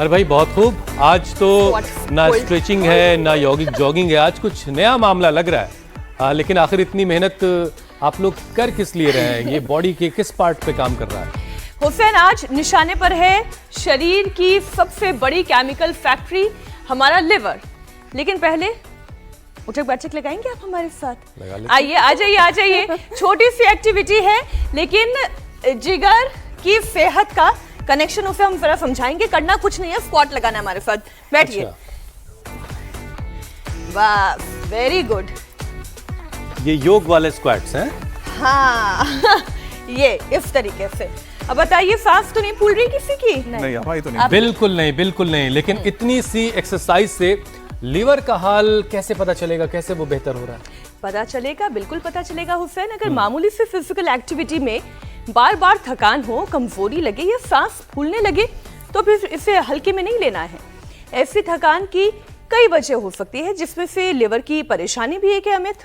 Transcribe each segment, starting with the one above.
अरे भाई बहुत खूब। आज तो ना स्ट्रेचिंग है ना जॉगिंग है, आज कुछ नया मामला लग रहा है। लेकिन आखिर इतनी मेहनत आप लोग कर किस लिए रहे हैं? ये बॉडी के किस पार्ट पे काम कर रहा है? हुसैन, आज निशाने पर है शरीर की सबसे बड़ी केमिकल फैक्ट्री, हमारा लिवर। लेकिन पहले उठक बैठक लगाएंगे आप हमारे साथ? आइए, आ जाइए। छोटी सी एक्टिविटी है लेकिन जिगर की सेहत का कनेक्शन उसे हम जरा समझाएंगे। करना कुछ नहीं है, स्क्वाट लगाना है हमारे साथ। बैठिए। वाह, वेरी गुड। ये योग वाले स्क्वाट्स हैं? हाँ ये इस तरीके से। अब बताइए, सांस तो नहीं फूल रही किसी की? नहीं हमारी तो नहीं। बिल्कुल नहीं। लेकिन इतनी सी एक्सरसाइज से लीवर का हाल कैसे पता चलेगा, कैसे वो बेहतर हो रहा है? पता चलेगा, बिल्कुल पता चलेगा हुसैन। अगर मामूली से फिजिकल एक्टिविटी में बार बार थकान हो, कमजोरी लगे या सांस फूलने लगे तो फिर इसे हल्के में नहीं लेना है। ऐसी थकान की कई वजह हो सकती है, जिसमें से लिवर की परेशानी भी एक है। अमित?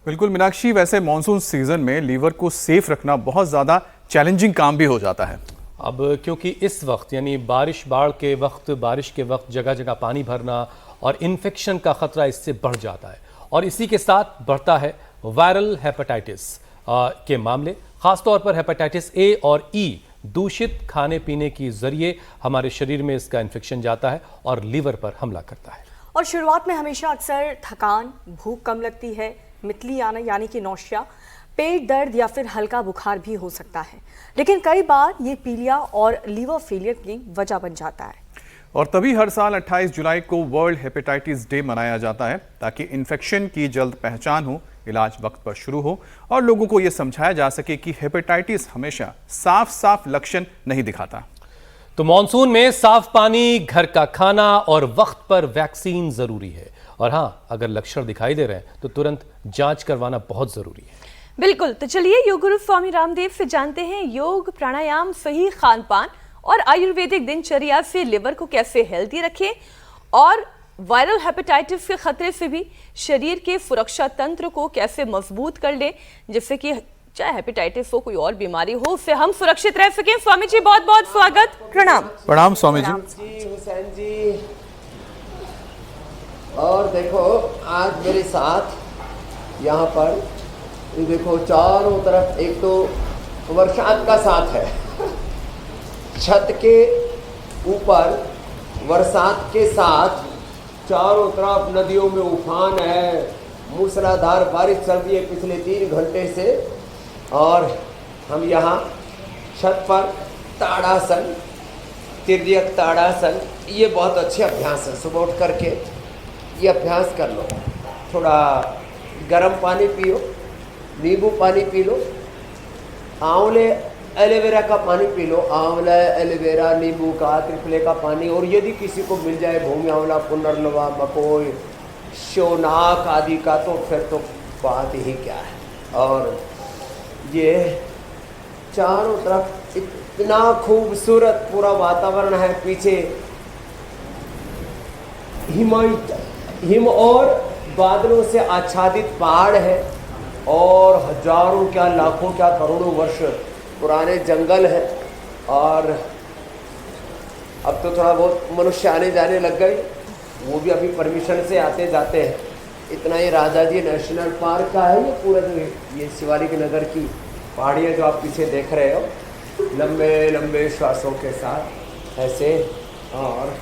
बिल्कुल मीनाक्षी, वैसे मॉनसून सीजन में लीवर को सेफ रखना बहुत ज्यादा चैलेंजिंग काम भी हो जाता है। अब क्योंकि इस वक्त यानी बारिश के वक्त जगह जगह पानी भरना और इन्फेक्शन का खतरा इससे बढ़ जाता है, और इसी के साथ बढ़ता है वायरल हेपेटाइटिस के मामले। खासतौर पर हेपेटाइटिस ए और ई दूषित खाने पीने के जरिए हमारे शरीर में इसका इन्फेक्शन जाता है और लीवर पर हमला करता है। और शुरुआत में हमेशा अक्सर थकान, भूख कम लगती है, मितली आना यानी कि नौशिया, पेट दर्द या फिर हल्का बुखार भी हो सकता है। लेकिन कई बार ये पीलिया और लीवर फेलियर की वजह बन जाता है। और तभी हर साल 28 जुलाई को वर्ल्ड हेपेटाइटिस डे मनाया जाता है, ताकि इन्फेक्शन की जल्द पहचान हो, इलाज वक्त पर शुरू हो और लोगों को यह समझाया जा सके कि हेपेटाइटिस हमेशा साफ लक्षण नहीं दिखाता। तो मॉनसून में साफ पानी, घर का खाना और वक्त पर वैक्सीन जरूरी है। और हाँ, अगर लक्षण दिखाई दे रहे हैं तो तुरंत जांच करवाना बहुत जरूरी है। बिल्कुल। तो चलिए योग गुरु स्वामी रामदेव से जानते हैं योग, प्राणायाम, सही खान पान और आयुर्वेदिक दिनचर्या से लिवर को कैसे हेल्दी रखें और वायरल हेपेटाइटिस के खतरे से भी शरीर के सुरक्षा तंत्र को कैसे मजबूत कर ले, जिससे कि चाहे हेपेटाइटिस हो, कोई और बीमारी हो, उससे हम सुरक्षित रह सकें। स्वामी जी बहुत बहुत स्वागत। प्रणाम स्वामी जी। हुसैन जी, और देखो आज मेरे साथ यहाँ पर देखो चारों तरफ एक तो बरसात का साथ है, छत के ऊपर बरसात के साथ चारों तरफ नदियों में उफान है, मूसलाधार बारिश चल रही है पिछले 3 घंटे से। और हम यहाँ छत पर ताड़ासन, तिर्यक ताड़ासन, ये बहुत अच्छे अभ्यास है। सुबह उठ करके ये अभ्यास कर लो। थोड़ा गर्म पानी पियो, नींबू पानी पी लो, आंवले एलोवेरा का पानी पी लो, आंवला, एलोवेरा, नींबू का, त्रिफले का पानी। और यदि किसी को मिल जाए भूमि आंवला, पुनर्नवा, मकोई, शोनाक आदि का, तो फिर तो बात ही क्या है। और ये चारों तरफ इतना खूबसूरत पूरा वातावरण है, पीछे हिम और बादलों से आच्छादित पहाड़ है और हजारों क्या लाखों क्या करोड़ों वर्ष पुराने जंगल है। और अब तो थोड़ा बहुत मनुष्य आने जाने लग गए, वो भी अभी परमिशन से आते जाते हैं। इतना ये राजाजी नेशनल पार्क का है, ये पूरा जो ये शिवालिक नगर की पहाड़ियाँ जो आप पीछे देख रहे हो, लंबे लंबे श्वासों के साथ ऐसे। और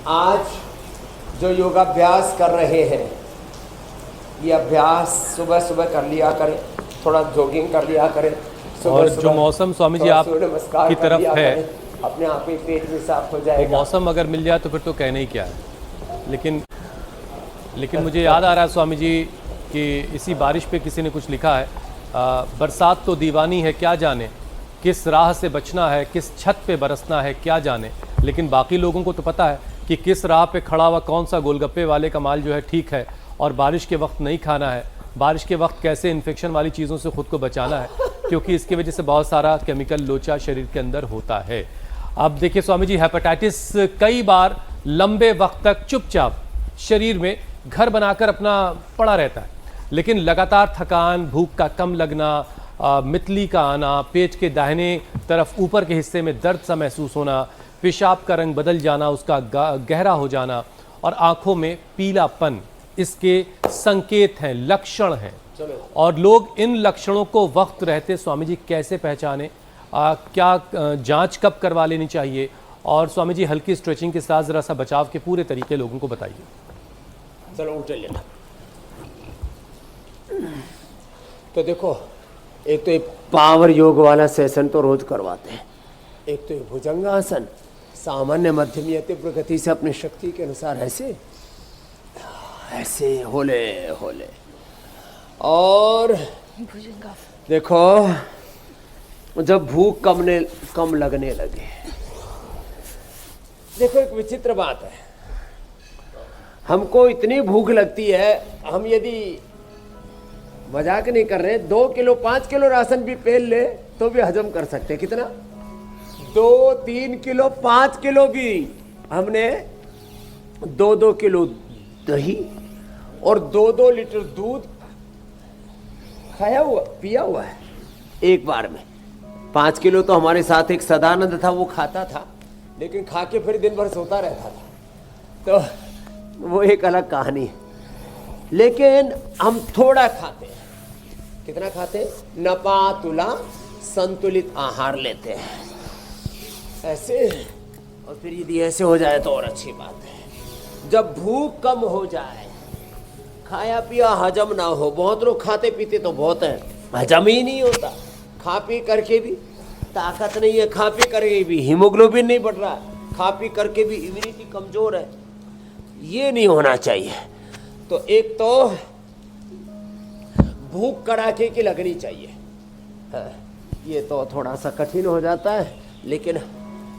आज जो योगाभ्यास कर रहे हैं, ये अभ्यास सुबह सुबह कर लिया करें, थोड़ा जॉगिंग कर लिया करें। और जो मौसम स्वामी जी आप की तरफ है, अपने आप ही पेट भी साफ हो जाएगा। मौसम अगर मिल जाए तो फिर तो कहना ही क्या है। लेकिन मुझे याद आ रहा है स्वामी जी कि इसी बारिश पे किसी ने कुछ लिखा है, बरसात तो दीवानी है क्या जाने, किस राह से बचना है, किस छत पे बरसना है क्या जाने। लेकिन बाकी लोगों को तो पता है कि किस राह पे खड़ा हुआ कौन सा गोलगप्पे वाले का माल जो है ठीक है, और बारिश के वक्त नहीं खाना है, बारिश के वक्त कैसे इन्फेक्शन वाली चीज़ों से खुद को बचाना है, क्योंकि इसकी वजह से बहुत सारा केमिकल लोचा शरीर के अंदर होता है। अब देखिए स्वामी जी, हेपेटाइटिस कई बार लंबे वक्त तक चुपचाप शरीर में घर बनाकर अपना पड़ा रहता है, लेकिन लगातार थकान, भूख का कम लगना, मितली का आना, पेट के दाहिने तरफ ऊपर के हिस्से में दर्द सा महसूस होना, पेशाब का रंग बदल जाना, उसका गहरा हो जाना और आंखों में पीलापन, इसके संकेत हैं, लक्षण हैं। और लोग इन लक्षणों को वक्त रहते स्वामी जी कैसे पहचाने, क्या जांच कब करवा लेनी चाहिए, और स्वामी जी हल्की स्ट्रेचिंग के साथ ज़रा सा बचाव के पूरे तरीके लोगों को बताइए। चलो उठ लेना। तो देखो, एक तो ये पावर योग वाला सेशन तो रोज करवाते हैं, एक तो ये भुजंगासन सामान्य मध्यम या तीव्र गति से अपनी शक्ति के अनुसार ऐसे ऐसे होले होले। और देखो, जब भूख कम लगने लगे, देखो एक विचित्र बात है, हमको इतनी भूख लगती है, हम यदि मजाक नहीं कर रहे, 2 किलो 5 किलो राशन भी पेल ले तो भी हजम कर सकते हैं। कितना? 2 3 किलो 5 किलो भी। हमने 2 किलो दही और 2 लीटर दूध पिया हुआ है एक बार में। 5 किलो तो हमारे साथ एक सदानंद था, वो खाता था, लेकिन खा के फिर दिन भर सोता रहता था, तो वो एक अलग कहानी है। लेकिन हम थोड़ा खाते हैं। कितना खाते हैं? नपातुला संतुलित आहार लेते हैं ऐसे। और फिर यदि ऐसे हो जाए तो और अच्छी बात है। जब भूख कम हो जाए, खाया पिया हजम ना हो, बहुत लोग खाते पीते तो बहुत है, हजम ही नहीं होता, खा पी करके भी ताकत नहीं है, खा पी करके भी हीमोग्लोबिन नहीं बढ़ रहा है, खा पी करके भी इम्यूनिटी कमजोर है। ये नहीं होना चाहिए। तो एक तो भूख कड़ाके की लगनी चाहिए। ये तो थोड़ा सा कठिन हो जाता है, लेकिन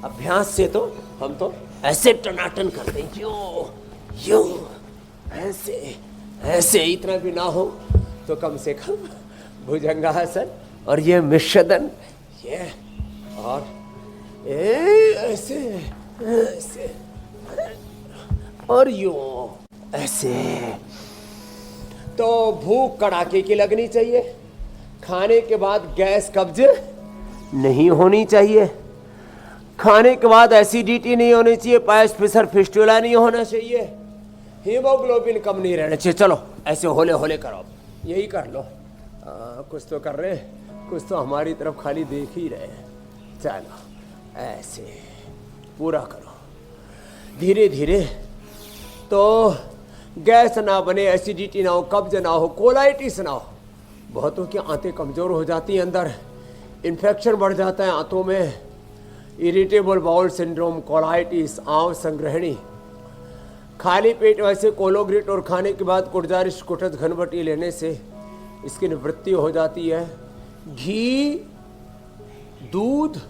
अभ्यास से तो हम तो ऐसे टनाटन करते हैं, यूं ऐसे ऐसे। इतना भी ना हो तो कम से कम भुजंगासन और ये मिश्रदन, ये और ऐसे ऐसे और यूं ऐसे। तो भूख कड़ाके की लगनी चाहिए। खाने के बाद गैस कब्ज नहीं होनी चाहिए। खाने के बाद एसिडिटी नहीं होनी चाहिए, पायस फिसर फिस्टुला नहीं होना चाहिए, हीमोग्लोबिन कम नहीं रहना चाहिए। चलो ऐसे होले होले करो, यही कर लो। कुछ तो कर रहे हैं, कुछ तो हमारी तरफ खाली देख ही रहे हैं। चलो ऐसे पूरा करो धीरे धीरे, तो गैस ना बने, एसिडिटी ना हो, कब्ज ना हो, कोलाइटिस ना हो। बहुतों की आंतें कमज़ोर हो जाती हैं, अंदर इन्फेक्शन बढ़ जाता है आंतों में, इरिटेबल बाउल सिंड्रोम, कोलाइटिस, आंव संग्रहणी। खाली पेट वैसे कोलोग्रिट और खाने के बाद कुटजारिश कुटज घनबटी लेने से इसकी निवृत्ति हो जाती है। घी दूध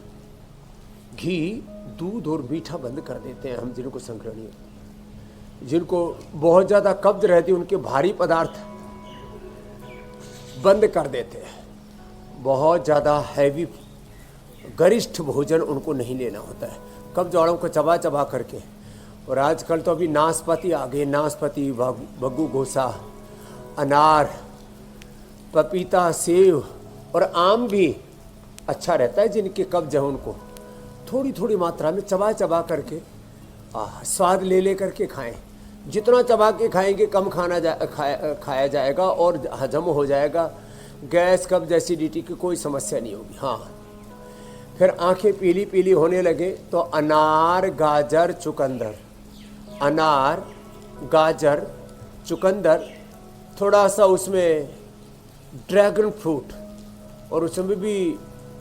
और मीठा बंद कर देते हैं हम, जिनको संग्रहणी होती है, जिनको बहुत ज़्यादा कब्ज रहती है, उनके भारी पदार्थ बंद कर देते हैं। बहुत ज़्यादा हैवी गरिष्ठ भोजन उनको नहीं लेना होता है, कब्ज वालों को चबा चबा करके। और आजकल तो अभी नाशपाती आ गए, नाशपाती, बग्गू गोसा, अनार, पपीता, सेब और आम भी अच्छा रहता है। जिनके कब्ज है उनको थोड़ी थोड़ी मात्रा में चबा चबा करके स्वाद ले करके खाएं। जितना चबा के खाएंगे कम खाया जाएगा और हजम हो जाएगा। गैस कब्ज एसिडिटी की कोई समस्या नहीं होगी। हाँ, फिर आंखें पीली पीली होने लगे तो अनार, गाजर, चुकंदर, अनार, गाजर, चुकंदर, थोड़ा सा उसमें ड्रैगन फ्रूट, और उसमें भी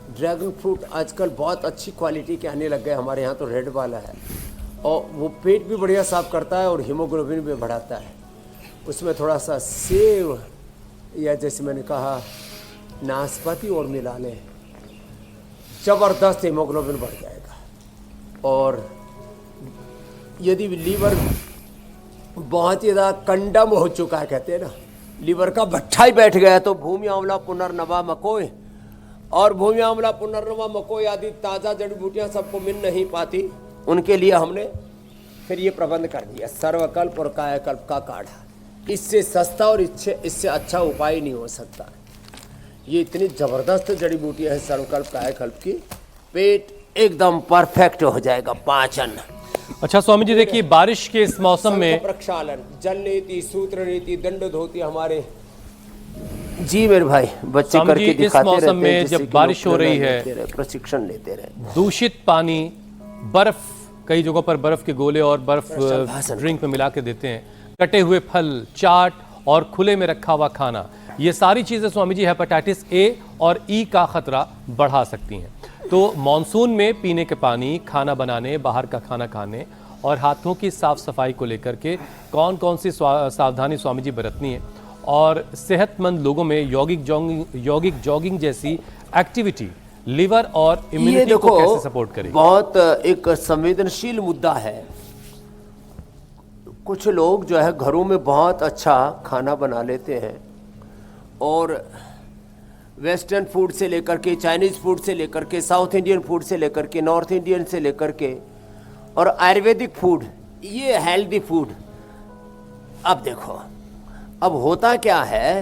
ड्रैगन फ्रूट आजकल बहुत अच्छी क्वालिटी के आने लग गए, हमारे यहाँ तो रेड वाला है, और वो पेट भी बढ़िया साफ करता है और हीमोग्लोबिन भी बढ़ाता है। उसमें थोड़ा सा सेव या जैसे मैंने कहा नाशपाती और मिला लें, ज़बरदस्त हीमोग्लोबिन बढ़ जाएगा। और यदि लीवर बहुत ही ज़्यादा कंडम हो चुका है, कहते हैं ना, लीवर का भट्ठा ही बैठ गया, तो भूमि आंवला, पुनर्नवा, मकोई और भूमि आंवला, पुनर्नवा, मकोई आदि ताज़ा जड़ी बूटियाँ सबको मिल नहीं पाती, उनके लिए हमने फिर ये प्रबंध कर दिया, सर्वकल्प और कायाकल्प का काढ़ा। इससे सस्ता और इससे अच्छा उपाय नहीं हो सकता। ये इतनी ज़बरदस्त जड़ी बूटियाँ हैं सर्वकल्प कायाकल्प की, पेट एकदम परफेक्ट हो जाएगा पाचन। अच्छा स्वामी जी, देखिए बारिश के इस मौसम में प्रक्षालन, जल नीति, सूत्र नीति, दंड धोती हमारे। जी मेरे भाई, बच्चे स्वामी करके जी, इस दिखाते मौसम रहते में हैं, जब जिससे कि बारिश लोग हो रही प्रेरणा है, लेते रहे, प्रशिक्षण लेते रहे। दूषित पानी, बर्फ, कई जगहों पर बर्फ के गोले और बर्फ भाषण ड्रिंक में मिला के देते हैं, कटे हुए फल, चाट और खुले में रखा हुआ खाना, ये सारी चीजें स्वामी जी हेपेटाइटिस ए और ई का खतरा बढ़ा सकती हैं। तो मॉनसून में पीने के पानी, खाना बनाने, बाहर का खाना खाने और हाथों की साफ सफाई को लेकर के कौन कौन सी सावधानी स्वामी जी बरतनी है, और सेहतमंद लोगों में यौगिक जॉगिंग जैसी एक्टिविटी लिवर और ये इम्यूनिटी देखो को कैसे सपोर्ट करेगी? बहुत एक संवेदनशील मुद्दा है। कुछ लोग जो है घरों में बहुत अच्छा खाना बना लेते हैं और वेस्टर्न फूड से लेकर के, चाइनीज फूड से लेकर के, साउथ इंडियन फूड से लेकर के, नॉर्थ इंडियन से लेकर के और आयुर्वेदिक फूड, ये हेल्दी फूड। अब देखो, अब होता क्या है,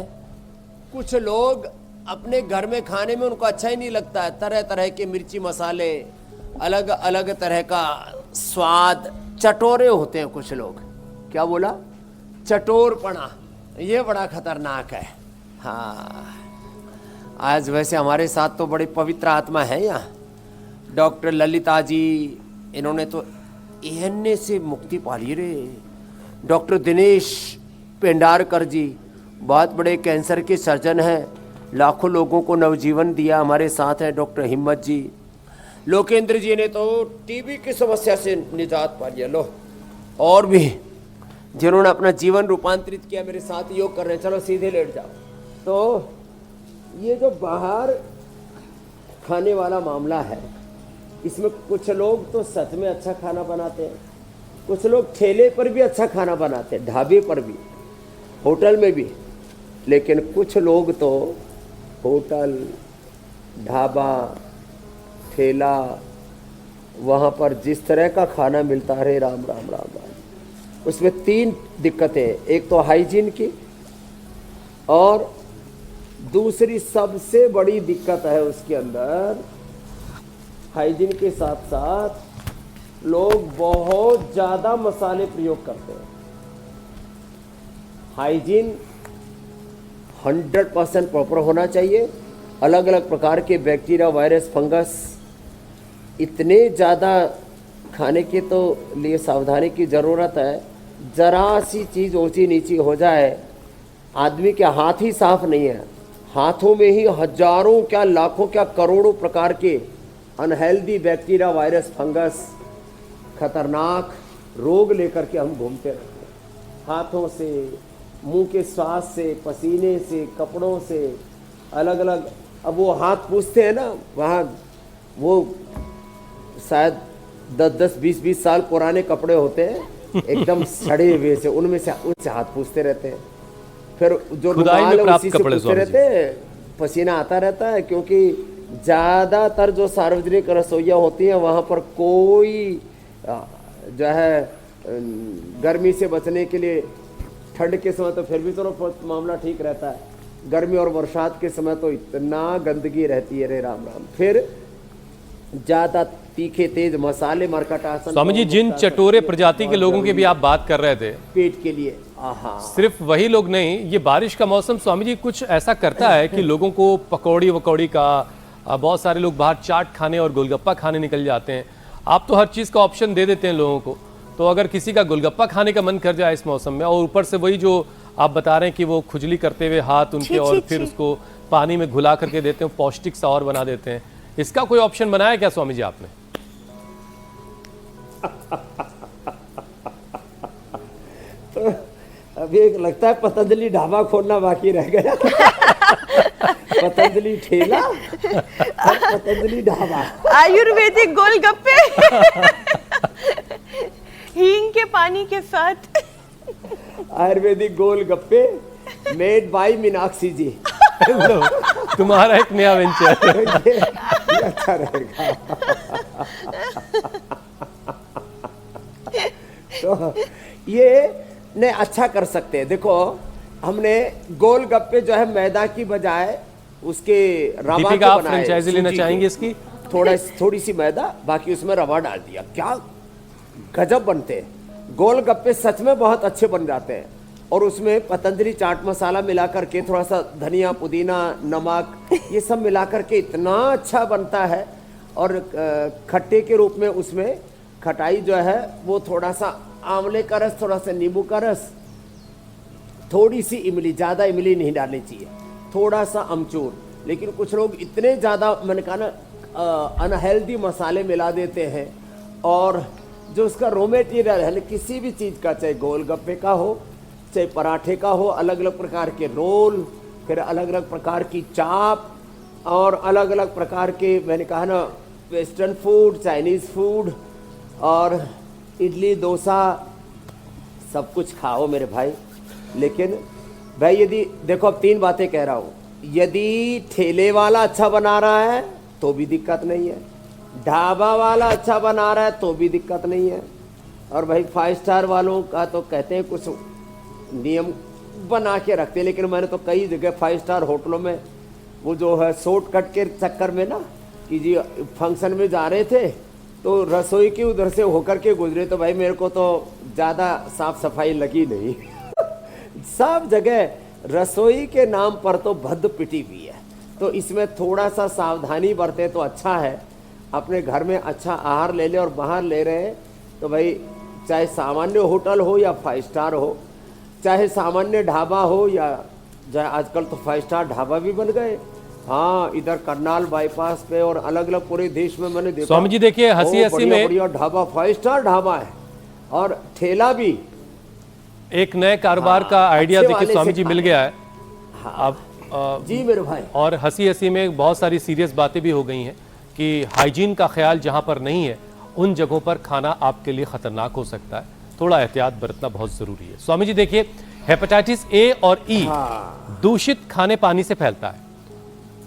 कुछ लोग अपने घर में खाने में उनको अच्छा ही नहीं लगता है, तरह तरह के मिर्ची मसाले, अलग अलग तरह का स्वाद, चटोरे होते हैं कुछ लोग। क्या बोला? चटोरपना, ये बड़ा खतरनाक है। हाँ, आज वैसे हमारे साथ तो बड़ी पवित्र आत्मा है यहाँ, डॉक्टर ललिता जी, इन्होंने तो एहन्ने से मुक्ति पा ली रे। डॉक्टर दिनेश पेंडारकर जी बहुत बड़े कैंसर के सर्जन हैं, लाखों लोगों को नवजीवन दिया, हमारे साथ हैं डॉक्टर हिम्मत जी। लोकेंद्र जी ने तो टीबी की समस्या से निजात पा लिया। लो, और भी जिन्होंने अपना जीवन रूपांतरित किया मेरे साथ योग कर रहे हैं। चलो सीधे लेट जाओ। तो ये जो बाहर खाने वाला मामला है, इसमें कुछ लोग तो सच में अच्छा खाना बनाते हैं, कुछ लोग ठेले पर भी अच्छा खाना बनाते हैं, ढाबे पर भी, होटल में भी। लेकिन कुछ लोग तो होटल, ढाबा, ठेला, वहाँ पर जिस तरह का खाना मिलता है, राम राम राम राम, उसमें 3 दिक्कतें। एक तो हाइजीन की, और दूसरी सबसे बड़ी दिक्कत है उसके अंदर, हाइजीन के साथ साथ लोग बहुत ज़्यादा मसाले प्रयोग करते हैं। हाइजीन 100% प्रॉपर होना चाहिए। अलग अलग प्रकार के बैक्टीरिया, वायरस, फंगस, इतने ज़्यादा खाने के तो लिए सावधानी की ज़रूरत है। ज़रा सी चीज़ ऊंची नीची हो जाए, आदमी के हाथ ही साफ नहीं है, हाथों में ही हजारों क्या लाखों क्या करोड़ों प्रकार के अनहेल्दी बैक्टीरिया, वायरस, फंगस, खतरनाक रोग लेकर के हम घूमते रहते हैं। हाथों से, मुंह के श्वास से, पसीने से, कपड़ों से, अलग अलग। अब वो हाथ पूछते हैं ना, वहाँ वो शायद 10-10, 20-20 साल पुराने कपड़े होते हैं, एकदम सड़े हुए से, उनसे हाथ पूछते रहते हैं। फिर जो रुमाल है उसी से पूछते रहते हैं, पसीना आता रहता है। क्योंकि ज़्यादातर जो सार्वजनिक रसोइयाँ होती हैं, वहाँ पर कोई जो है गर्मी से बचने के लिए, ठंड के समय तो फिर भी चलो मामला ठीक रहता है, गर्मी और बरसात के समय तो इतना गंदगी रहती है, रे राम राम। फिर ज़्यादा तीखे तेज मसाले, मरकटासन। स्वामी जी, जिन चटोरे प्रजाति के लोगों की भी आप बात कर रहे थे, पेट के लिए, आहा, सिर्फ वही लोग नहीं, ये बारिश का मौसम स्वामी जी कुछ ऐसा करता है कि लोगों को पकौड़ी वकौड़ी का, बहुत सारे लोग बाहर चाट खाने और गोलगप्पा खाने निकल जाते हैं। आप तो हर चीज़ का ऑप्शन दे देते हैं लोगों को, तो अगर किसी का गोलगप्पा खाने का मन कर जाए इस मौसम में, और ऊपर से वही जो आप बता रहे हैं कि वो खुजली करते हुए हाथ उनके, और फिर उसको पानी में घुला करके देते हैं, पौष्टिक सा और बना देते हैं, इसका कोई ऑप्शन बनाया क्या स्वामी जी आपने? तो अभी एक लगता है पतंजलि ढाबा खोलना बाकी रह गया। पतंजलि ठेला और पतंजलि ढाबा, आयुर्वेदिक गोलगप्पे हींग के पानी के साथ। आयुर्वेदिक गोलगप्पे मेड बाय मीनाक्षी जी। तुम्हारा एक नया वेंचर। ये अच्छा रहेगा। तो ये ने अच्छा कर सकते हैं। देखो, हमने गोलगप्पे जो है मैदा की बजाय उसके रवा के दीपिका, आप बनाए, फ्रेंचाइजी लेना सूजी चाहेंगे के। इसकी? थोड़ी सी मैदा, बाकी उसमें रवा डाल दिया, क्या गजब बनते हैं। गोलगप्पे सच में बहुत अच्छे बन जाते हैं। और उसमें पतंजलि चाट मसाला मिला करके, थोड़ा सा धनिया, पुदीना, नमक, ये सब मिला करके इतना अच्छा बनता है। और खट्टे के रूप में उसमें खटाई जो है वो थोड़ा सा आंवले का रस, थोड़ा सा नींबू का रस, थोड़ी सी इमली, ज़्यादा इमली नहीं डालनी चाहिए, थोड़ा सा अमचूर। लेकिन कुछ लोग इतने ज़्यादा, मैंने कहा ना, अनहेल्दी मसाले मिला देते हैं। और जो उसका रॉ मटेरियल है ना, किसी भी चीज़ का, चाहे गोलगप्पे का हो, चाहे पराठे का हो, अलग अलग प्रकार के रोल, फिर अलग अलग प्रकार की चाप, और अलग अलग प्रकार के, मैंने कहा ना, वेस्टर्न फूड, चाइनीज़ फूड, और इडली, डोसा, सब कुछ खाओ मेरे भाई। लेकिन भाई यदि देखो, अब 3 बातें कह रहा हूँ, यदि ठेले वाला अच्छा बना रहा है तो भी दिक्कत नहीं है, ढाबा वाला अच्छा बना रहा है तो भी दिक्कत नहीं है, और भाई 5 स्टार वालों का तो कहते हैं कुछ नियम बना के रखते हैं। लेकिन मैंने तो कई जगह 5 स्टार होटलों में वो जो है शॉर्टकट के चक्कर में ना, कि जी फंक्शन में जा रहे थे तो रसोई की उधर से होकर के गुजरे, तो भाई मेरे को तो ज़्यादा साफ सफाई लगी नहीं। सब जगह रसोई के नाम पर तो भद्द पिटी हुई है। तो इसमें थोड़ा सा सावधानी बरते तो अच्छा है। अपने घर में अच्छा आहार ले ले, और बाहर ले रहे हैं तो भाई चाहे सामान्य होटल हो या 5 स्टार हो, चाहे सामान्य ढाबा हो या आजकल तो 5 स्टार ढाबा भी बन गए। हाँ, इधर करनाल बाईपास पे और अलग अलग पूरे देश में मैंने देखा। स्वामी जी देखिए, हंसी हंसी में बढ़िया ढाबा, 5 स्टार ढाबा है, और ठेला भी। एक नए कारोबार का आइडिया देखिए स्वामी जी मिल गया है। अब जी मेरे भाई, और हंसी हंसी में बहुत सारी सीरियस बातें भी हो गई हैं कि हाइजीन का ख्याल जहां पर नहीं है, उन जगहों पर खाना आपके लिए खतरनाक हो सकता है। थोड़ा एहतियात बरतना बहुत जरूरी है। स्वामी जी देखिए, हेपेटाइटिस ए और ई दूषित खाने पानी से फैलता है,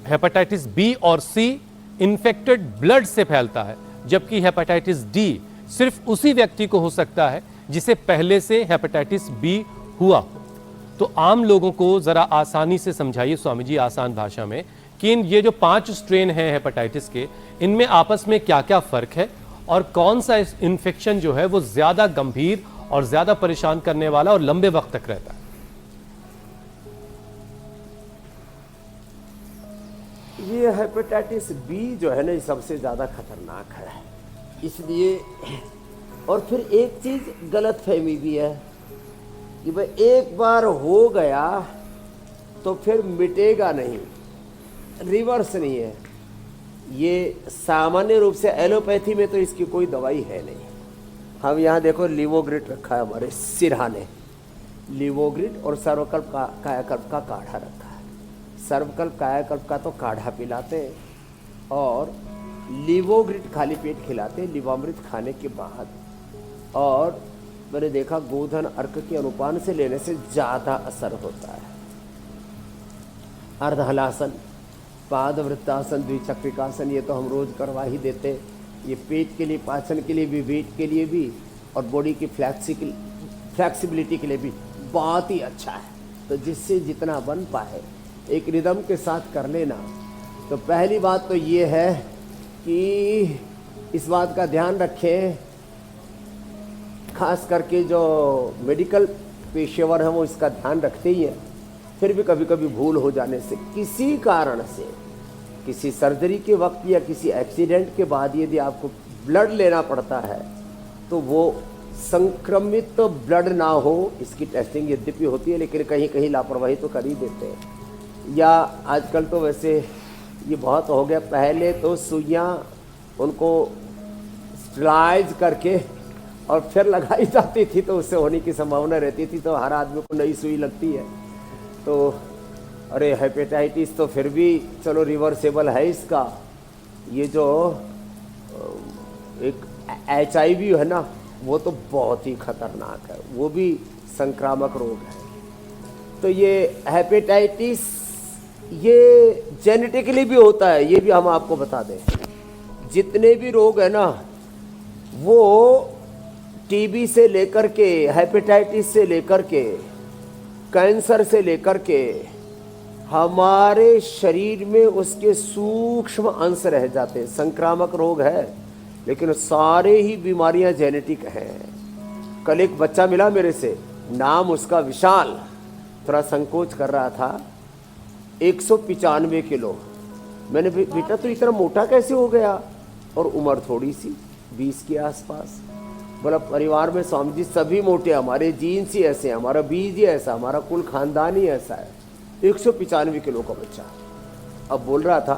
हेपेटाइटिस बी और सी इन्फेक्टेड ब्लड से फैलता है, जबकि हेपेटाइटिस डी सिर्फ उसी व्यक्ति को हो सकता है जिसे पहले से हेपेटाइटिस बी हुआ हो। तो आम लोगों को जरा आसानी से समझाइए स्वामी जी, आसान भाषा में, कि ये जो 5 स्ट्रेन हैं हेपेटाइटिस के, इनमें आपस में क्या क्या फर्क है, और कौन सा इन्फेक्शन जो है वो ज्यादा गंभीर और ज्यादा परेशान करने वाला और लंबे वक्त तक रहता है। ये हेपेटाइटिस बी जो है ना, ये सबसे ज़्यादा खतरनाक है। इसलिए, और फिर एक चीज़ गलत फहमी भी है कि भाई एक बार हो गया तो फिर मिटेगा नहीं, रिवर्स नहीं है। ये सामान्य रूप से एलोपैथी में तो इसकी कोई दवाई है नहीं। हम यहाँ देखो लिवोग्रिड रखा है हमारे सिरहाने, लिवोग्रिड, और सर्वकल्प कायाकल्प का काढ़ा रखा है। सर्वकल्प कायाकल्प का तो काढ़ा पिलाते हैं, और लिवोग्रिड खाली पेट खिलाते हैं लिवामृत खाने के बाद। और मैंने देखा गोधन अर्क के अनुपान से लेने से ज़्यादा असर होता है। अर्धहलासन, पादवृत्तासन, द्विचक्रिकासन, ये तो हम रोज करवा ही देते। ये पेट के लिए, पाचन के लिए भी, वेट के लिए भी, और बॉडी की फ्लेक्सिबिलिटी के लिए भी बहुत ही अच्छा है। तो जिससे जितना बन पाए एक रिदम के साथ कर लेना। तो पहली बात तो ये है कि इस बात का ध्यान रखें, खास करके जो मेडिकल पेशेवर हैं वो इसका ध्यान रखते ही हैं। फिर भी कभी कभी भूल हो जाने से, किसी कारण से, किसी सर्जरी के वक्त या किसी एक्सीडेंट के बाद यदि आपको ब्लड लेना पड़ता है तो वो संक्रमित तो ब्लड ना हो, इसकी टेस्टिंग यद्यपि होती है, लेकिन कहीं कहीं लापरवाही तो कर ही देते हैं। या आजकल तो वैसे ये बहुत हो गया, पहले तो सुइयाँ उनको स्टरलाइज करके और फिर लगाई जाती थी, तो उससे होने की संभावना रहती थी। तो हर आदमी को नई सुई लगती है। तो अरे हेपेटाइटिस तो फिर भी चलो रिवर्सेबल है इसका। ये जो एक HIV है ना, वो तो बहुत ही खतरनाक है, वो भी संक्रामक रोग है। तो ये हेपेटाइटिस ये जेनेटिकली भी होता है, ये भी हम आपको बता दें। जितने भी रोग है ना, वो टीबी से लेकर के, हेपेटाइटिस से लेकर के, कैंसर से लेकर के, हमारे शरीर में उसके सूक्ष्म अंश रह जाते हैं। संक्रामक रोग है, लेकिन सारे ही बीमारियां जेनेटिक हैं। कल एक बच्चा मिला मेरे से, नाम उसका विशाल, थोड़ा संकोच कर रहा था, 195 किलो। मैंने बेटा तो इतना मोटा कैसे हो गया? और उम्र थोड़ी सी 20 के आसपास। बोला परिवार में स्वामी जी सभी मोटे, हमारे जीन्स ही ऐसे हैं, हमारा बीज ही ऐसा, हमारा कुल खानदान ही ऐसा है। 195 किलो का बच्चा अब बोल रहा था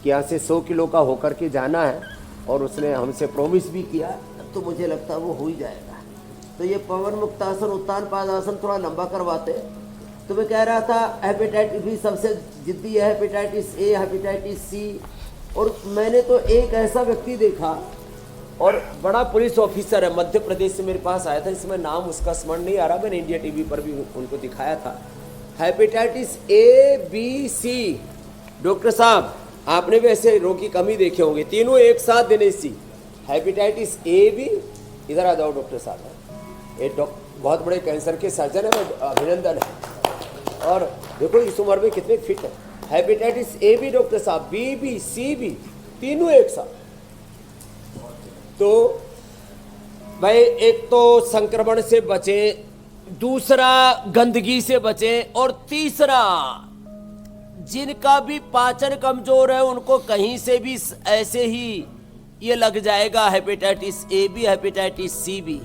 कि यहाँ से 100 किलो का होकर के जाना है, और उसने हमसे प्रॉमिस भी किया, तो मुझे लगता है वो हो ही जाएगा। तो ये पवन मुक्तासन, उत्तान पादासन थोड़ा लंबा करवाते। तो मैं कह रहा था हेपेटाइटिस बी सबसे जिद्दी है, हेपेटाइटिस ए, हेपेटाइटिस सी। और मैंने तो एक ऐसा व्यक्ति देखा, और बड़ा पुलिस ऑफिसर है, मध्य प्रदेश से मेरे पास आया था, इसमें नाम उसका स्मरण नहीं आ रहा, मैंने इंडिया टीवी पर भी उनको दिखाया था। Hepatitis A, B, C. Doctor साहब आपने भी ऐसे रोग की कमी देखे होंगे, तीनों एक साथ देने सी। हेपेटाइटिस ए, बी, इधर आ जाओ डॉक्टर साहब, ये बहुत बड़े कैंसर के सर्जन है, अभिनंदन है। और देखो इस उम्र में कितने फिट है। हेपेटाइटिस ए भी डॉक्टर साहब, बी भी, सी भी, तीनों एक साथ। तो भाई एक तो संक्रमण से बचें, दूसरा गंदगी से बचें, और तीसरा जिनका भी पाचन कमजोर है उनको कहीं से भी ऐसे ही ये लग जाएगा, हेपेटाइटिस ए भी, हेपेटाइटिस सी भी,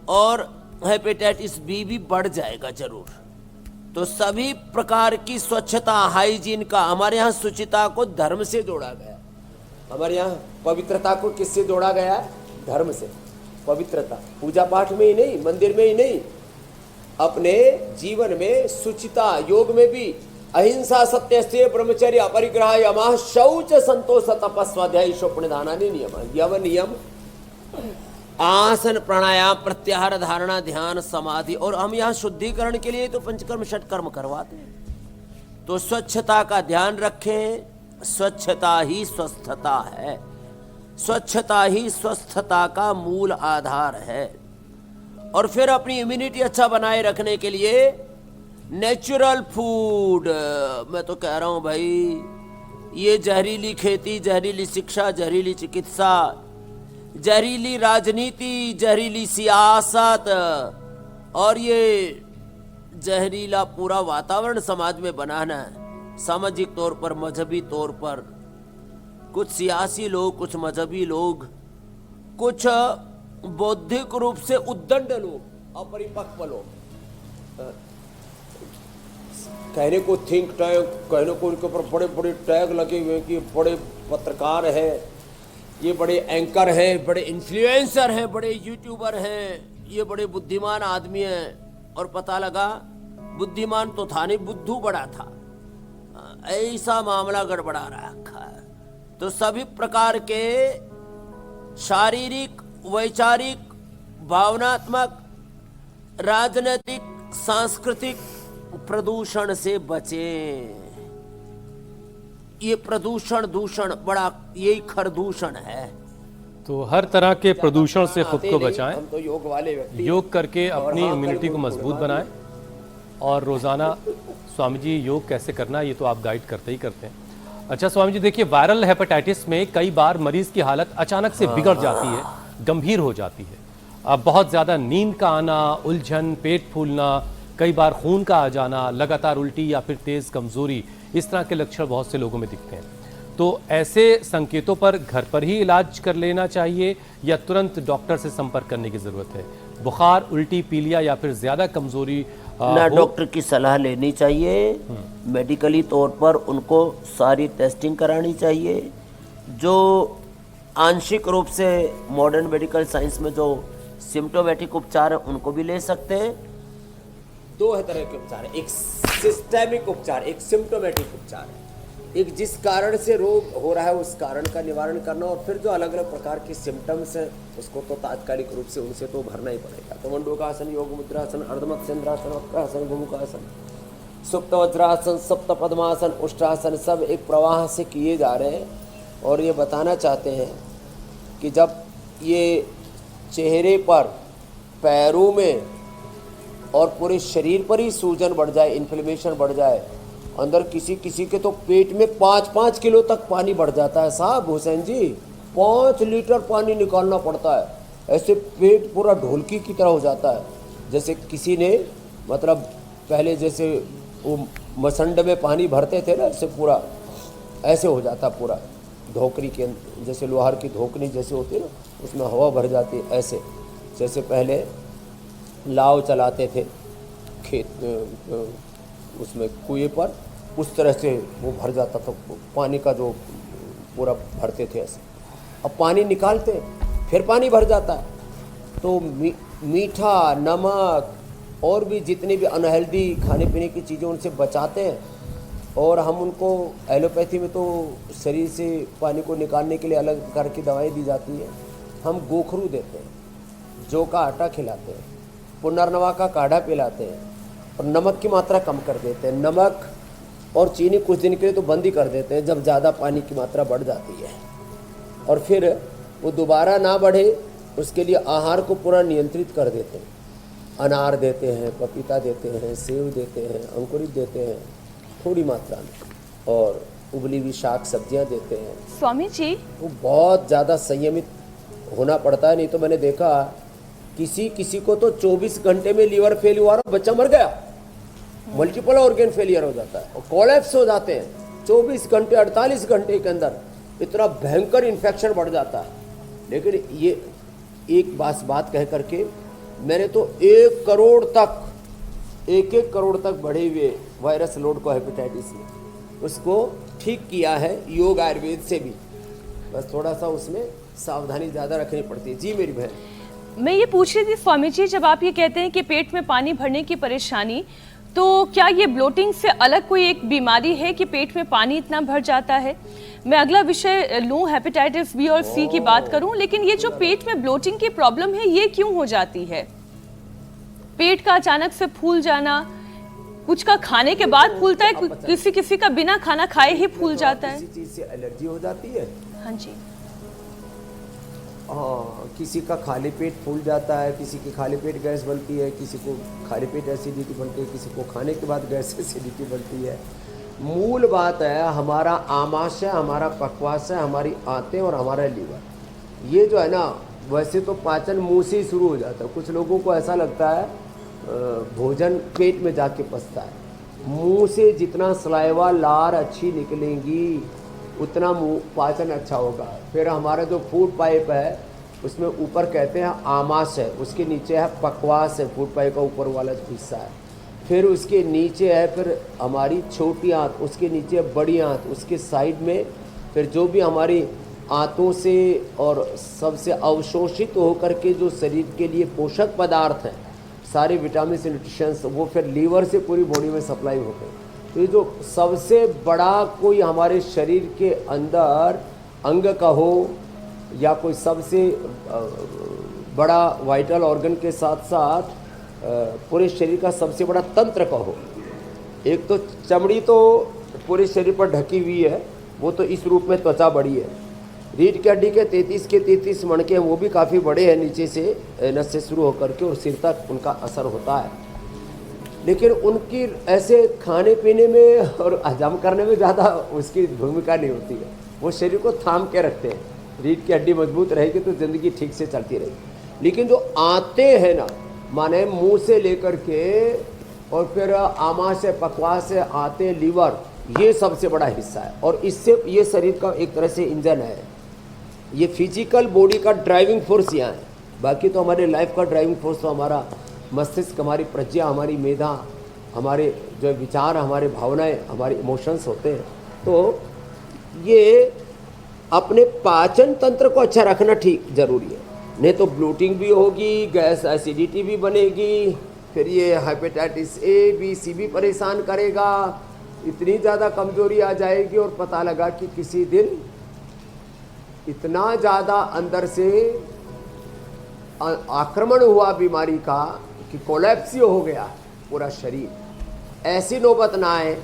और हेपेटाइटिस बी भी बढ़ जाएगा जरूर। तो सभी प्रकार की स्वच्छता, हाइजीन का, हमारे यहाँ शुचिता को धर्म से जोड़ा गया। हमारे यहाँ पवित्रता को किससे जोड़ा गया? धर्म से। पवित्रता पूजा पाठ में ही नहीं, मंदिर में ही नहीं, अपने जीवन में शुचिता, योग में भी अहिंसा, सत्य, स्त्रीय, ब्रह्मचर्य, अपरिग्रह, यमः, शौच, संतोष, तप, स्वाध्याय, शोपनिधानानि नियम। यव नियम, आसन, प्राणायाम, प्रत्याहार, धारणा, ध्यान, समाधि। और हम यहाँ शुद्धिकरण के लिए तो पंचकर्म षटकर्म करवाते हैं। तो स्वच्छता का ध्यान रखें, स्वच्छता ही स्वस्थता है, स्वच्छता ही स्वस्थता का मूल आधार है। और फिर अपनी इम्यूनिटी अच्छा बनाए रखने के लिए नेचुरल फूड, मैं तो कह रहा हूं भाई, ये जहरीली खेती, जहरीली शिक्षा, जहरीली चिकित्सा, जहरीली राजनीति, जहरीली सियासत, और ये जहरीला पूरा वातावरण समाज में बनाना है, सामाजिक तौर पर, मजहबी तौर पर। कुछ सियासी लोग, कुछ मजहबी लोग, कुछ बौद्धिक रूप से उद्दंड लोग, अपरिपक्व लोग, कहने को थिंक टैंक, कहने को उनके ऊपर बड़े बड़े टैग लगे हुए कि बड़े पत्रकार हैं, ये बड़े एंकर हैं, बड़े इन्फ्लुएंसर हैं, बड़े यूट्यूबर हैं, ये बड़े बुद्धिमान आदमी हैं। और पता लगा बुद्धिमान तो था नहीं, बुद्धू बड़ा था। ऐसा मामला गड़बड़ा रखा है। तो सभी प्रकार के शारीरिक, वैचारिक, भावनात्मक, राजनीतिक, सांस्कृतिक प्रदूषण से बचें। ये प्रदूषण, दूषण बड़ा, यही खरदूषण है। तो हर तरह के प्रदूषण से खुद को बचाएं, हम तो योग वाले व्यक्ति, योग करके अपनी इम्यूनिटी को मजबूत बनाएं, और रोज़ाना स्वामी जी योग कैसे करना है ये तो आप गाइड करते ही करते हैं। अच्छा स्वामी जी, देखिए वायरल हेपेटाइटिस में कई बार मरीज की हालत अचानक से बिगड़ जाती है, गंभीर हो जाती है। अब बहुत ज़्यादा नींद का आना, उलझन, पेट फूलना, कई बार खून का आ जाना, लगातार उल्टी या फिर तेज़ कमज़ोरी, इस तरह के लक्षण बहुत से लोगों में दिखते हैं। तो ऐसे संकेतों पर घर पर ही इलाज कर लेना चाहिए या तुरंत डॉक्टर से संपर्क करने की ज़रूरत है? बुखार, उल्टी, पीलिया या फिर ज़्यादा कमज़ोरी ना डॉक्टर की सलाह लेनी चाहिए, मेडिकली तौर पर उनको सारी टेस्टिंग करानी चाहिए। जो आंशिक रूप से मॉडर्न मेडिकल साइंस में जो सिम्टोमेटिक उपचार है उनको भी ले सकते हैं। दो तरह के उपचार है, एक सिस्टेमिक उपचार, एक सिम्टोमेटिक उपचार है। एक जिस कारण से रोग हो रहा है उस कारण का निवारण करना, और फिर जो अलग अलग प्रकार के सिम्टम्स हैं उसको तो तात्कालिक रूप से उनसे तो भरना ही पड़ेगा। तो मंडूकासन, योग मुद्रासन, अर्धमत्स्येंद्रासन, वक्रासन, भूमुखासन, सुप्त वज्रासन, सप्त पद्मासन, उष्ट्रासन, सब एक प्रवाह से किए जा रहे हैं। और ये बताना चाहते हैं कि जब ये चेहरे पर, पैरों में और पूरे शरीर पर ही सूजन बढ़ जाए, इन्फ्लेमेशन बढ़ जाए, अंदर किसी किसी के तो पेट में 5-5 किलो तक पानी बढ़ जाता है साहब हुसैन जी, 5 लीटर पानी निकालना पड़ता है। ऐसे पेट पूरा ढोलकी की तरह हो जाता है, जैसे किसी ने मतलब पहले जैसे वो मसंड में पानी भरते थे ना, ऐसे पूरा ऐसे हो जाता पूरा धोकरी के जैसे लोहार की धोकनी जैसे होती है ना, उसमें हवा भर जाती है। ऐसे जैसे पहले लाव चलाते थे खेत उसमें कुएं पर, उस तरह से वो भर जाता था पानी का, जो पूरा भरते थे ऐसे। अब पानी निकालते फिर पानी भर जाता है। तो मीठा, नमक और भी जितनी भी अनहेल्दी खाने पीने की चीज़ें उनसे बचाते हैं। और हम उनको एलोपैथी में तो शरीर से पानी को निकालने के लिए अलग करके दवाई दी जाती है। हम गोखरू देते हैं, जौ का आटा खिलाते हैं, पुनर्नवा का काढ़ा पिलाते हैं और नमक की मात्रा कम कर देते हैं। नमक और चीनी कुछ दिन के लिए तो बंद ही कर देते हैं जब ज़्यादा पानी की मात्रा बढ़ जाती है, और फिर वो दोबारा ना बढ़े उसके लिए आहार को पूरा नियंत्रित कर देते हैं। अनार देते हैं, पपीता देते हैं, सेब देते हैं, अंकुरित देते हैं थोड़ी मात्रा में, और उबली हुई शाक सब्जियां देते हैं। स्वामी जी, वो बहुत ज़्यादा संयमित होना पड़ता है, नहीं तो मैंने देखा किसी को तो 24 घंटे में लीवर फेल हुआ, बच्चा मर गया, मल्टीपल ऑर्गन फेलियर हो जाता है और कोलैप्स हो जाते हैं 24 घंटे 48 घंटे के अंदर, इतना भयंकर इन्फेक्शन बढ़ जाता है। लेकिन ये एक बात कह करके मैंने तो 1 करोड़ तक बढ़े हुए वायरस लोड को हेपेटाइटिस में उसको ठीक किया है योग आयुर्वेद से भी। बस थोड़ा सा उसमें सावधानी ज़्यादा रखनी पड़ती है। जी मेरी बहन, मैं ये पूछ रही थी स्वामी जी, जब आप ये कहते हैं कि पेट में पानी भरने की परेशानी, तो क्या ये ब्लोटिंग से अलग कोई एक बीमारी है कि पेट में पानी इतना भर जाता है? मैं अगला विषय लूँ, हेपेटाइटिस बी और सी की बात करूँ, लेकिन ये जो पेट में ब्लोटिंग की प्रॉब्लम है ये क्यों हो जाती है? पेट का अचानक से फूल जाना, कुछ का खाने के बाद फूलता है, किसी का बिना खाना खाए ही फूल जाता है। किसी चीज़ से एलर्जी हो जाती है, हाँ जी, हाँ, किसी का खाली पेट फूल जाता है, किसी की खाली पेट गैस बनती है, किसी को खाली पेट एसिडिटी बनती है, किसी को खाने के बाद गैस एसिडिटी बनती है। मूल बात है हमारा आमाशय, हमारा पक्वाशय, हमारी आंतें और हमारा लीवर। ये जो है ना, वैसे तो पाचन मुंह से ही शुरू हो जाता है। कुछ लोगों को ऐसा लगता है भोजन पेट में जाके पचता है। मुंह से जितना सलाइवा लार अच्छी निकलेंगी उतना मुंह पाचन अच्छा होगा। फिर हमारा जो फूड पाइप है उसमें ऊपर कहते हैं आमाशय, उसके नीचे है पक्वाशय, फूड पाइप का ऊपर वाला जो हिस्सा है। फिर उसके नीचे है फिर हमारी छोटी आंत, उसके नीचे है बड़ी आंत, उसके साइड में फिर जो भी हमारी आंतों से और सबसे अवशोषित होकर के जो शरीर के लिए पोषक पदार्थ हैं, सारे विटामिन न्यूट्रिशंस, वो फिर लीवर से पूरी बॉडी में सप्लाई होते हैं। तो ये जो सबसे बड़ा कोई हमारे शरीर के अंदर अंग का हो या कोई सबसे बड़ा वाइटल ऑर्गन के साथ साथ पूरे शरीर का सबसे बड़ा तंत्र का हो, एक तो चमड़ी तो पूरे शरीर पर ढकी हुई है, वो तो इस रूप में त्वचा बड़ी है। रीढ़ की हड्डी के 33 के 33 मणके हैं, वो भी काफ़ी बड़े हैं, नीचे से नस से शुरू होकर के और सिर तक उनका असर होता है। लेकिन उनकी ऐसे खाने पीने में और हजम करने में ज़्यादा उसकी भूमिका नहीं होती है। वो शरीर को थाम के रखते हैं। रीढ़ की हड्डी मजबूत रहेगी तो ज़िंदगी ठीक से चलती रहेगी। लेकिन जो आंतें हैं ना, माने मुंह से लेकर के और फिर आमाशय, पक्वाशय, आंतें, लीवर, ये सबसे बड़ा हिस्सा है। और इससे ये शरीर का एक तरह से इंजन है। ये फिजिकल बॉडी का ड्राइविंग फोर्स यहाँ है। बाकी तो हमारे लाइफ का ड्राइविंग फोर्स तो हमारा मस्तिष्क, हमारी प्रज्ञा, हमारी मेधा, हमारे जो विचार, हमारे भावनाएं, हमारे इमोशंस होते हैं। तो ये अपने पाचन तंत्र को अच्छा रखना ठीक जरूरी है, नहीं तो ब्लोटिंग भी होगी, गैस एसिडिटी भी बनेगी, फिर ये हेपेटाइटिस ए बी सी भी परेशान करेगा, इतनी ज़्यादा कमजोरी आ जाएगी और पता लगा कि किसी दिन इतना ज़्यादा अंदर से आक्रमण हुआ बीमारी का कि कोलैप्स हो गया पूरा शरीर। ऐसी नौबत ना आए,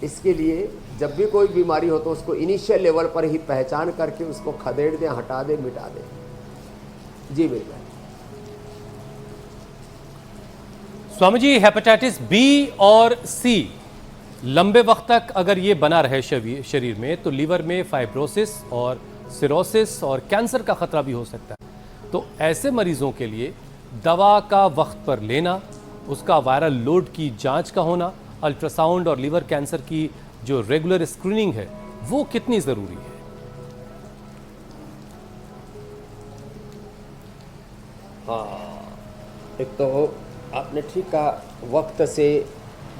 इसके लिए जब भी कोई बीमारी हो तो उसको इनिशियल लेवल पर ही पहचान करके उसको खदेड़ दें, हटा दें, मिटा दें। जी बिल्कुल। स्वामी जी, हेपेटाइटिस बी और सी लंबे वक्त तक अगर ये बना रहे शरीर में तो लीवर में फाइब्रोसिस और सिरोसिस और कैंसर का खतरा भी हो सकता है। तो ऐसे मरीजों के लिए दवा का वक्त पर लेना, उसका वायरल लोड की जांच का होना, अल्ट्रासाउंड और लीवर कैंसर की जो रेगुलर स्क्रीनिंग है वो कितनी ज़रूरी है? हाँ, एक तो आपने ठीक कहा, वक्त से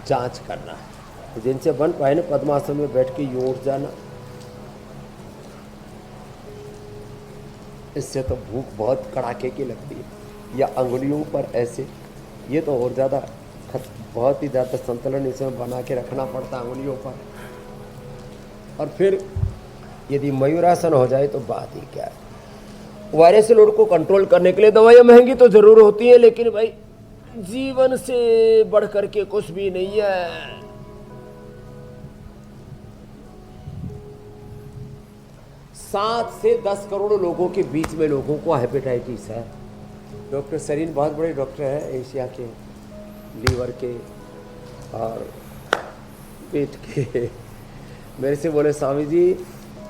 जांच करना है। जिनसे बन पाए ना पद्मासन में बैठ के यूं उठ जाना, इससे तो भूख बहुत कड़ाके की लगती है। या अंगुलियों पर ऐसे, ये तो और ज़्यादा बहुत ही ज़्यादा संतुलन इसमें बना के रखना पड़ता है अंगुलियों पर। और फिर यदि मयूरासन हो जाए तो बात ही क्या है। वायरस लोड को कंट्रोल करने के लिए दवाइयाँ महंगी तो ज़रूर होती है, लेकिन भाई जीवन से बढ़ कर के कुछ भी नहीं है। 7 से 10 करोड़ लोगों के बीच में लोगों को हेपेटाइटिस है। डॉक्टर सरीन बहुत बड़े डॉक्टर हैं एशिया के, लीवर के और पेट के। मेरे से बोले, स्वामी जी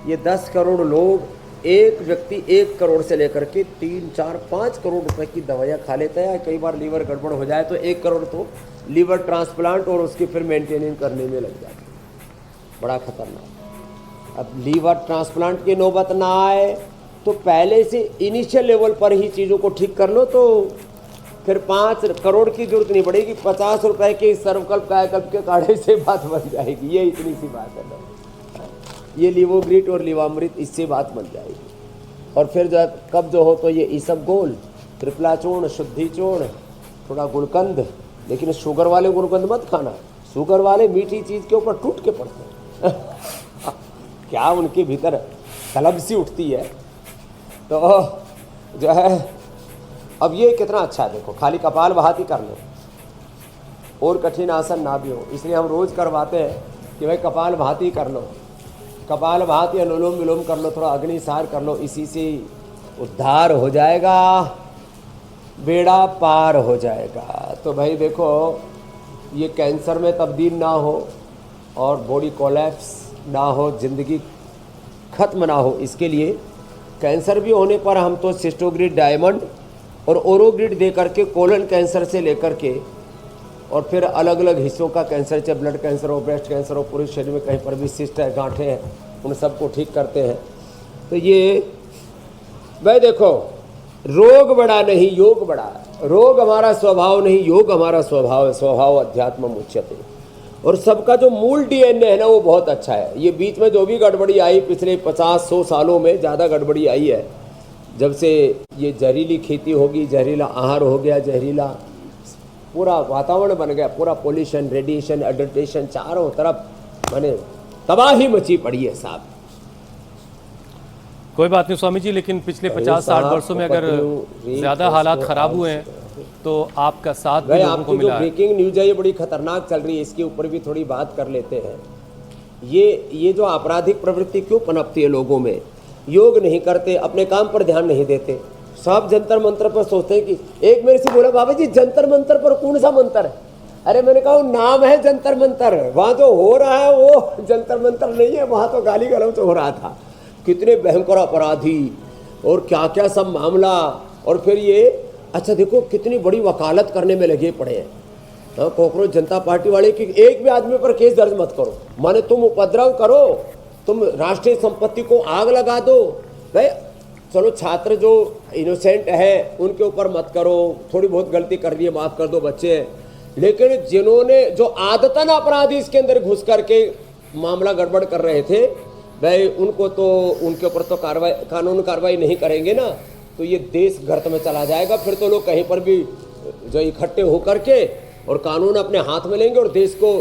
ये 10 करोड़ लोग, एक व्यक्ति 1 करोड़ से लेकर के 3, 4, 5 करोड़ रुपए की दवाइयाँ खा लेता है। कई बार लीवर गड़बड़ हो जाए तो 1 करोड़ तो लीवर ट्रांसप्लांट और उसकी फिर मेंटेनेंस करने में लग जाता है। बड़ा खतरनाक। अब लीवर ट्रांसप्लांट की नौबत ना आए तो पहले से इनिशियल लेवल पर ही चीज़ों को ठीक कर लो, तो फिर 5 करोड़ की जरूरत नहीं पड़ेगी। 50 रुपए के सर्वकल्प कायाकल्प के काढ़े से बात बन जाएगी। ये इतनी सी बात है ना, ये लीवोग्रिट और लीवामृत, इससे बात बन जाएगी। और फिर जब कब्ज हो तो ये इसबगोल, त्रिफला चूर्ण, शुद्धि चूर्ण, थोड़ा गुलकंद। लेकिन शुगर वाले गुलकंद मत खाना, शुगर वाले मीठी चीज़ के ऊपर टूट के पड़ते हैं। क्या उनके भीतर तलब सी उठती है। तो जो है, अब ये कितना अच्छा है, देखो खाली कपाल भाती कर लो और कठिन आसन ना भी हो, इसलिए हम रोज़ करवाते हैं कि भाई कपाल भाती कर लो, कपाल भाती, अनुलोम विलोम कर लो, थोड़ा अग्निसार कर लो। इसी से उद्धार हो जाएगा, बेड़ा पार हो जाएगा। तो भाई देखो, ये कैंसर में तब्दील ना हो और बॉडी कोलैप्स ना हो, ज़िंदगी ख़त्म ना हो, इसके लिए कैंसर भी होने पर हम तो सिस्टोग्रिड डायमंड और ओरोग्रिड दे करके कोलन कैंसर से लेकर के और फिर अलग अलग हिस्सों का कैंसर, चाहे ब्लड कैंसर हो, ब्रेस्ट कैंसर हो, पूरे शरीर में कहीं पर भी सिस्ट है, गांठें हैं, उन सबको ठीक करते हैं। तो ये भाई देखो, रोग बड़ा नहीं योग बड़ा। रोग हमारा स्वभाव नहीं, योग हमारा स्वभाव है। स्वभाव अध्यात्म उच्यते। और सबका जो मूल डीएनए है ना, वो बहुत अच्छा है। ये बीच में जो भी गड़बड़ी आई पिछले 50-100 सालों में, ज़्यादा गड़बड़ी आई है जब से ये जहरीली खेती होगी, जहरीला आहार हो गया, जहरीला पूरा वातावरण बन गया, पूरा पोल्यूशन, रेडिएशन, एडल्ट्रेशन, चारों तरफ माने तबाही मची पड़ी है साहब। कोई बात नहीं स्वामी जी, लेकिन पिछले 50-60 वर्षों में अगर ज़्यादा हालात ख़राब हुए हैं तो आपका साथ भी लोगों को मिला है। ब्रेकिंग न्यूज़ है ये बड़ी खतरनाक चल रही है, इसके ऊपर भी थोड़ी बात कर लेते हैं। ये जो आपराधिक प्रवृत्ति क्यों पनपती है लोगों में, योग नहीं करते, अपने काम पर ध्यान नहीं देते, सब जंतर मंत्र पर सोचते हैं कि एक मेरे से बोला, बाबा जी जंतर मंतर पर कौन सा मंत्र है? अरे मैंने कहा नाम है जंतर मंतर, वहाँ जो हो रहा है वो जंतर मंतर नहीं है, वहाँ तो गाली गलौज हो रहा था। कितने भयंकर अपराधी और क्या क्या सब मामला। और फिर ये अच्छा देखो कितनी बड़ी वकालत करने में लगे पड़े हैं। हाँ, कॉकरोच जनता पार्टी वाले कि एक भी आदमी पर केस दर्ज मत करो, माने तुम उपद्रव करो, तुम राष्ट्रीय संपत्ति को आग लगा दो। भाई चलो छात्र जो इनोसेंट है उनके ऊपर मत करो, थोड़ी बहुत गलती कर दी है माफ़ कर दो बच्चे, लेकिन जिन्होंने जो आदतन अपराधी इसके अंदर घुस करके मामला गड़बड़ कर रहे थे, भाई उनको तो उनके ऊपर तो कार्रवाई, कानून कार्रवाई नहीं करेंगे ना तो ये देश गर्त में चला जाएगा। फिर तो लोग कहीं पर भी जो इकट्ठे होकर के और कानून अपने हाथ में लेंगे और देश को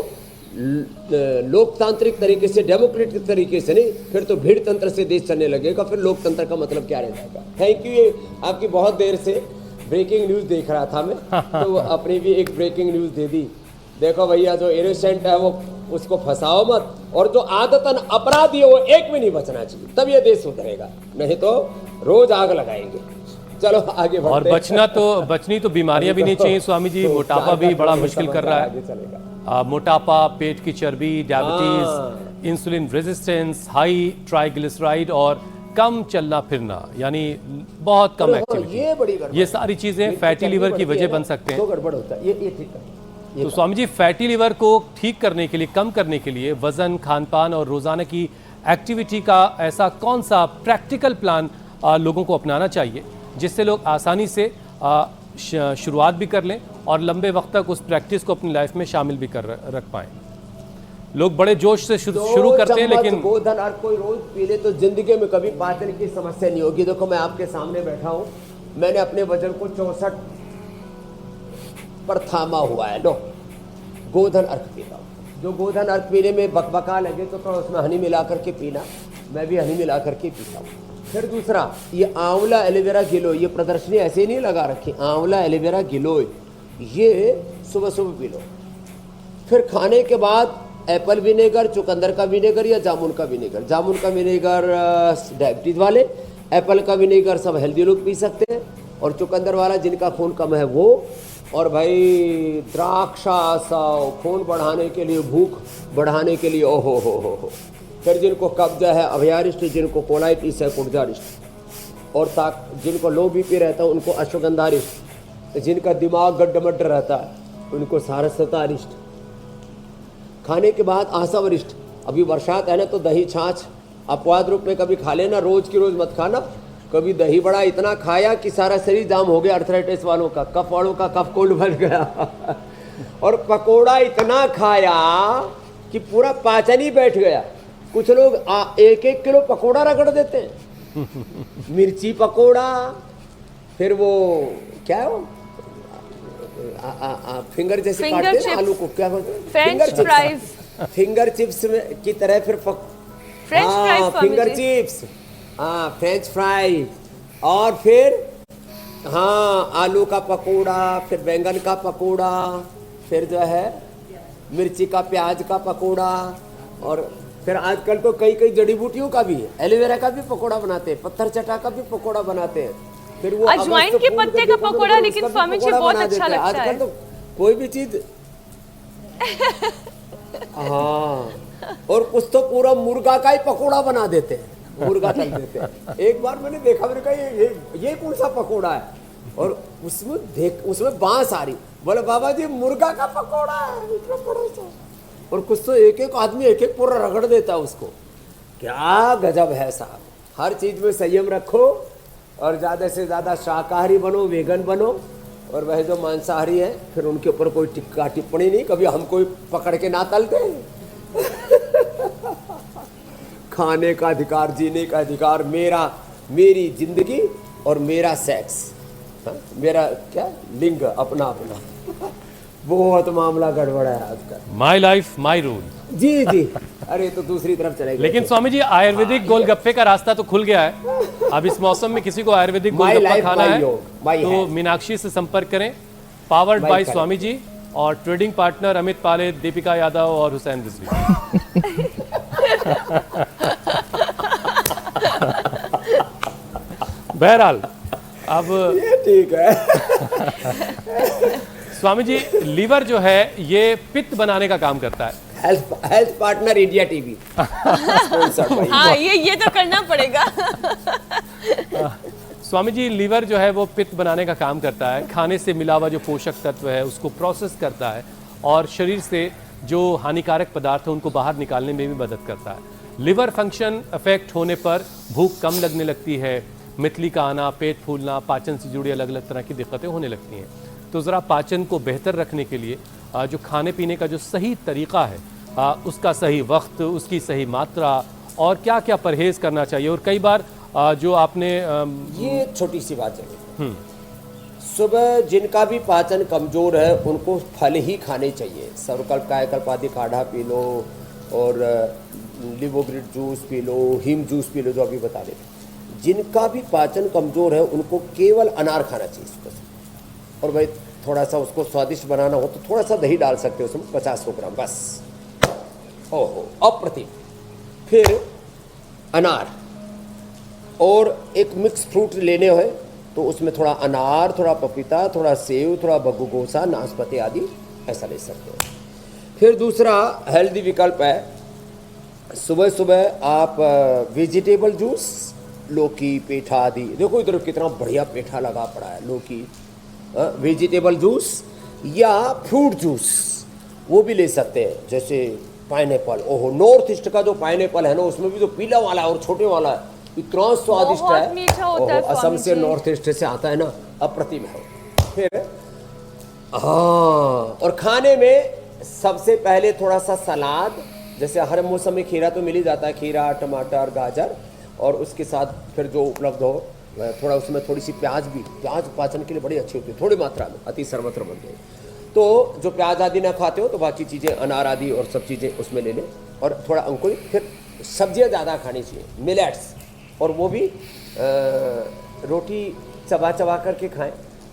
लोकतांत्रिक तरीके से, डेमोक्रेटिक तरीके से नहीं, फिर तो भीड़ तंत्र से देश चलने लगेगा। फिर लोकतंत्र का मतलब क्या रह जाएगा। Thank you. आपकी बहुत देर से ब्रेकिंग न्यूज़ देख रहा था मैं, तो अपनी भी एक ब्रेकिंग न्यूज़ दे दी। देखो भैया, जो इनोसेंट है वो उसको फंसाओ मत, और जो आदतन अपराधी है वो एक भी नहीं बचना चाहिए, तब ये देश सुधरेगा, नहीं तो रोज आग लगाएंगे। चलो आगे और बढ़ते हैं। बचनी तो बीमारियां भी नहीं चाहिए स्वामी जी, तो मोटापा भी क्या बड़ा करना मुश्किल कर रहा आगे है। चलेगा। मोटापा, पेट की चर्बी, diabetes, insulin resistance, high triglyceride और कम चलना फिरना, यानी बहुत कम ये एक्टिविटी, बड़ी गड़बड़ ये सारी चीजें फैटी लीवर की वजह बन सकते हैं। तो गड़बड़ होता है, ये ठीक है। तो स्वामी जी, फैटी लीवर को ठीक करने के लिए, कम करने के लिए वजन, खानपान और रोजाना की एक्टिविटी का ऐसा कौन सा प्रैक्टिकल प्लान लोगों को अपनाना चाहिए जिससे लोग आसानी से शुरुआत भी कर लें और लंबे वक्त तक उस प्रैक्टिस को अपनी लाइफ में शामिल भी कर रख पाएं? लोग बड़े जोश से शुरू करते हैं, लेकिन गोधन अर्क कोई रोज पी ले तो जिंदगी में कभी पाचन की समस्या नहीं होगी। देखो मैं आपके सामने बैठा हूं, मैंने अपने वजन को 64 पर थामा हुआ है। लो गोधन अर्क पीता हूं। जो गोधन अर्क पीने में बकबका लगे तो थोड़ा उसमें हनी मिला करके पीना, मैं भी हनी मिला करके पीता हूँ। फिर दूसरा, ये आंवला एलोवेरा गिलोय, ये प्रदर्शनी ऐसे ही नहीं लगा रखी, आंवला एलोवेरा गिलोय, ये सुबह सुबह पी लो। फिर खाने के बाद एप्पल विनेगर, चुकंदर का विनेगर या जामुन का विनेगर। जामुन का विनेगर डायबिटीज वाले, एप्पल का विनेगर सब हेल्दी लोग पी सकते हैं, और चुकंदर वाला जिनका खून कम है वो। और भाई द्राक्षा खून बढ़ाने के लिए, भूख बढ़ाने के लिए, ओहो हो। फिर जिनको कब्ज है अभयारिष्ट, जिनको कोलाइटिस है कुर्जारिष्ट, और जिनको लो बीपी रहता है उनको अश्वगंधारिष्ट, जिनका दिमाग गड्ढमड्ढ रहता है उनको सारस्वतारिष्ट। खाने के बाद आसवरिष्ट। अभी बरसात है ना, तो दही छाछ अपवाद रूप में कभी खा लेना, रोज की रोज मत खाना। कभी दही बड़ा इतना खाया कि सारा शरीर जाम हो गया, अर्थराइटिस वालों का, कफ वालों का कफ कोल्ड बन गया। और पकोड़ा इतना खाया कि पूरा पाचन ही बैठ गया। कुछ लोग 1-1 किलो पकोड़ा रगड़ देते हैं। मिर्ची पकोड़ा, फिर वो क्या है वो फिंगर जैसे काटते हैं ना आलू को, क्या बोलते हैं, फ्रेंच फ्राइज, फिंगर चिप्स में की तरह, फिर फ्रेंच फ्राइज, फिंगर चिप्स, हाँ फ्रेंच फ्राई, और फिर हाँ आलू का पकोड़ा, फिर बैंगन का पकोड़ा, फिर जो है मिर्ची का, प्याज का पकोड़ा, और फिर आजकल तो कई जड़ी बूटियों का भी है, एलोवेरा का भी पकोड़ा बनाते हैं, पत्थर चटा का भी पकोड़ा बनाते हैं, फिर वो अजवाइन के पत्ते का पकोड़ा, लेकिन स्वामी जी बहुत अच्छा लगता है। आजकल तो कोई भी चीज हाँ, और कुछ तो पूरा मुर्गा का ही पकोड़ा बना देते हैं, मुर्गा तल देते हैं। एक बार मैंने देखा, मैंने कहा ये कौन सा पकोड़ा है, और उसमें बांस आ रही, बोले बाबा जी मुर्गा का पकोड़ा है, इतना बड़ा सा, और कुछ तो एक आदमी एक पूरा रगड़ देता है उसको। क्या गजब है साहब। हर चीज में संयम रखो, और ज़्यादा से ज़्यादा शाकाहारी बनो, वेगन बनो, और वह जो मांसाहारी है फिर उनके ऊपर कोई टिक्का टिप्पणी नहीं, कभी हम कोई पकड़ के ना तलते। खाने का अधिकार, जीने का अधिकार, मेरी जिंदगी और मेरा सेक्स, मेरा क्या लिंग अपना अपना। बहुत मामला गड़बड़ा है आजकल। My life my rule. जी अरे तो दूसरी तरफ चलेगा। लेकिन स्वामी जी, आयुर्वेदिक गोलगप्पे का रास्ता तो खुल गया है। अब इस मौसम में किसी को आयुर्वेदिक गोलगप्पा खाना है तो मीनाक्षी से संपर्क करें। पावर्ड बाय स्वामी जी, और ट्रेडिंग पार्टनर अमित पाले, दीपिका यादव और हुसैन रिजवी। बहरहाल अब ये ठीक है। स्वामी जी, लीवर जो है ये पित्त बनाने का काम करता है। Health partner India TV. हाँ, ये तो करना पड़ेगा। स्वामी जी, लीवर जो है वो पित्त बनाने का काम करता है। खाने से मिला हुआ जो पोषक तत्व है उसको प्रोसेस करता है, और शरीर से जो हानिकारक पदार्थ है उनको बाहर निकालने में भी मदद करता है। लिवर फंक्शन अफेक्ट होने पर भूख कम लगने लगती है, मितली का आना, पेट फूलना, पाचन से जुड़ी अलग अलग तरह की दिक्कतें होने लगती हैं। तो ज़रा पाचन को बेहतर रखने के लिए जो खाने पीने का जो सही तरीक़ा है, उसका सही वक्त, उसकी सही मात्रा, और क्या क्या परहेज़ करना चाहिए। और कई बार जो आपने ये छोटी सी बात है, सुबह जिनका भी पाचन कमज़ोर है उनको फल ही खाने चाहिए। सर्वकल्प कायकल्प आदि काढ़ा पी लो, और Livogrit juice P low, him juice P low, जो अभी बता रहे। जिनका भी पाचन कमज़ोर है उनको केवल अनार खाना चाहिए सुबह। और भाई थोड़ा सा उसको स्वादिष्ट बनाना हो तो थोड़ा सा दही डाल सकते हो उसमें, 50 ग्राम बस। ओहो, अप्रतिम। फिर अनार, और एक मिक्स फ्रूट लेने हैं, तो उसमें थोड़ा अनार, थोड़ा पपीता, थोड़ा सेव, थोड़ा बग्गूगोसा, नाशपाती आदि ऐसा ले सकते हैं। फिर दूसरा हेल्दी विकल्प है, सुबह सुबह आप वेजिटेबल जूस, लौकी, पेठा आदि, देखो इधर कितना बढ़िया पेठा लगा पड़ा है, लौकी, वेजिटेबल जूस या फ्रूट जूस वो भी ले सकते हैं, जैसे पाइनएप्पल। ओहो, नॉर्थ ईस्ट का जो पाइनएप्पल है ना, उसमें भी जो पीला वाला है और छोटे वाला है, इतना स्वादिष्ट बहुत है। मीठा होता है असम स्वामी से, जी। नॉर्थ ईस्ट से आता है ना, अप्रतिम है। फिर हाँ, और खाने में सबसे पहले थोड़ा सा सलाद, जैसे हर मौसम में खीरा तो मिल ही जाता है, खीरा, टमाटर, गाजर, और उसके साथ फिर जो उपलब्ध हो थोड़ा उसमें थोड़ी सी प्याज भी, प्याज पाचन के लिए बड़ी अच्छी होती है, थोड़ी मात्रा में, अति सर्वत्र बनते हैं। तो जो प्याज आदि ना खाते हो तो बाकी चीज़ें, अनार आदि और सब चीज़ें उसमें ले लें, और थोड़ा अंकुरित। फिर सब्जियां ज़्यादा खानी चाहिए, मिलेट्स, और वो भी रोटी चबा चबा करके खाएं।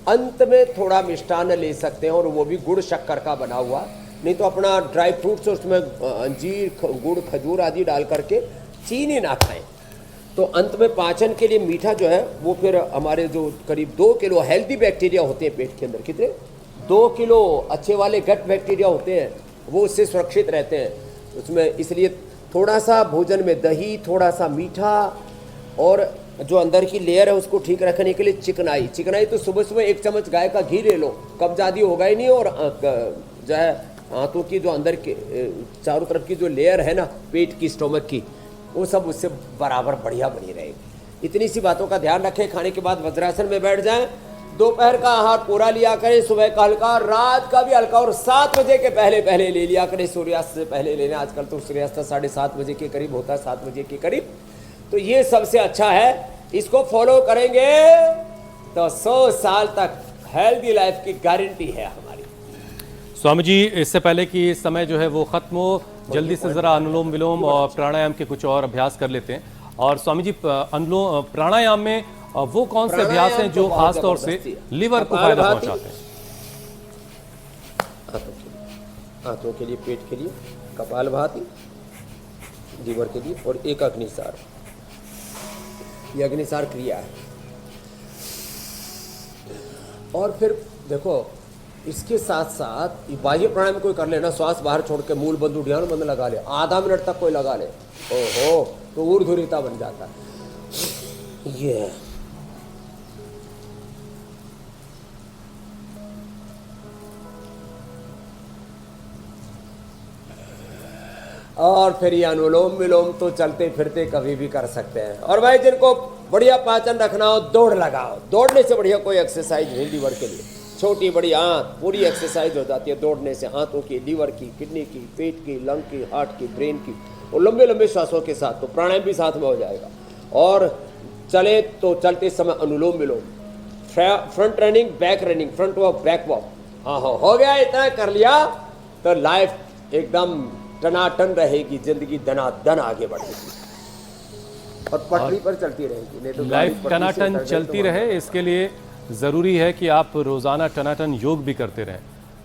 अंत में थोड़ा मिष्ठान ले सकते हैं, और वो भी गुड़ शक्कर का बना हुआ, नहीं तो अपना ड्राई फ्रूट्स उसमें अंजीर, गुड़, खजूर आदि डाल करके, चीनी ना खाएं। तो अंत में पाचन के लिए मीठा जो है वो फिर हमारे जो करीब 2 किलो हेल्दी बैक्टीरिया होते हैं पेट के अंदर, कितने 2 किलो अच्छे वाले गट बैक्टीरिया होते हैं, वो उससे सुरक्षित रहते हैं उसमें। इसलिए थोड़ा सा भोजन में दही, थोड़ा सा मीठा, और जो अंदर की लेयर है उसको ठीक रखने के लिए चिकनाई। चिकनाई तो सुबह सुबह 1 चम्मच गाय का घी ले लो, कब्ज आदि होगा ही नहीं, और जो है हाथों की जो अंदर के चारों तरफ की जो लेयर है ना पेट की, स्टोमक की, वो सब उससे बराबर बढ़िया बनी रहेगी। इतनी सी बातों का ध्यान रखें। खाने के बाद वज्रासन में बैठ जाएं, दोपहर का आहार पूरा लिया करें, सुबह का हल्का, रात का भी हल्का, और 7 बजे के पहले पहले ले लिया करें, सूर्यास्त से पहले लेना। आजकल तो सूर्यास्त 7:30 बजे के करीब होता है, 7 बजे के करीब। तो ये सबसे अच्छा है, इसको फॉलो करेंगे तो 100 साल तक हेल्दी लाइफ की गारंटी है हमारी। स्वामी जी, इससे पहले कि समय जो है वो खत्म हो, जल्दी से जरा अनुलोम विलोम और प्राणायाम के कुछ और अभ्यास कर लेते हैं। और स्वामी जी, प्राणायाम में वो कौन से अभ्यास हैं जो खास तौर से लिवर को फायदा पहुंचाते हैं? हाथों के लिए, पेट के लिए कपालभाति, लीवर के लिए, और एक अग्निसार, ये अग्निसार क्रिया है। और फिर देखो, इसके साथ साथ बाह्य प्राणायाम कोई कर लेना, श्वास बाहर छोड़ के मूल बंद, ध्यान बंद लगा ले, आधा मिनट तक कोई लगा ले, ओहो, तो ऊर्ध्वरीता बन जाता है। ये और फिर ये अनुलोम विलोम तो चलते फिरते कभी भी कर सकते हैं। और भाई जिनको बढ़िया पाचन रखना हो, दौड़ लगाओ। दौड़ने से बढ़िया कोई एक्सरसाइज नहीं लीवर के लिए, छोटी बड़ी पूरी एक्सरसाइज हो जाती है दौड़ने से, हाथों की, लीवर की, किडनी की, पेट की, लंग की, हार्ट की, ब्रेन की, और लंबे लंबे श्वासों के साथ। तो प्राणायाम भी साथ में हो जाएगा। और चले तो चलते समय Anulom Vilom, front running, back running, front walk, back walk. हाँ हो गया, इतना कर लिया तो लाइफ एकदम टनाटन रहेगी, जिंदगी दनादन आगे बढ़ेगी और पटरी पर चलती रहेगी। नहीं तो लाइफ टनाटन चलती रहे, इसके लिए जरूरी है कि आप रोजाना टनाटन योग भी करते रहें,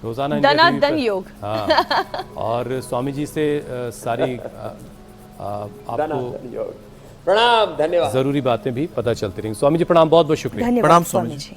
रोजाना दनादन योग। हाँ, और स्वामी जी से सारी आपको प्रणाम, धन्यवाद। जरूरी बातें भी पता चलती रहेंगी। स्वामी जी प्रणाम, बहुत बहुत शुक्रिया। धन्यवाद प्रणाम स्वामी स्वामी जी। जी।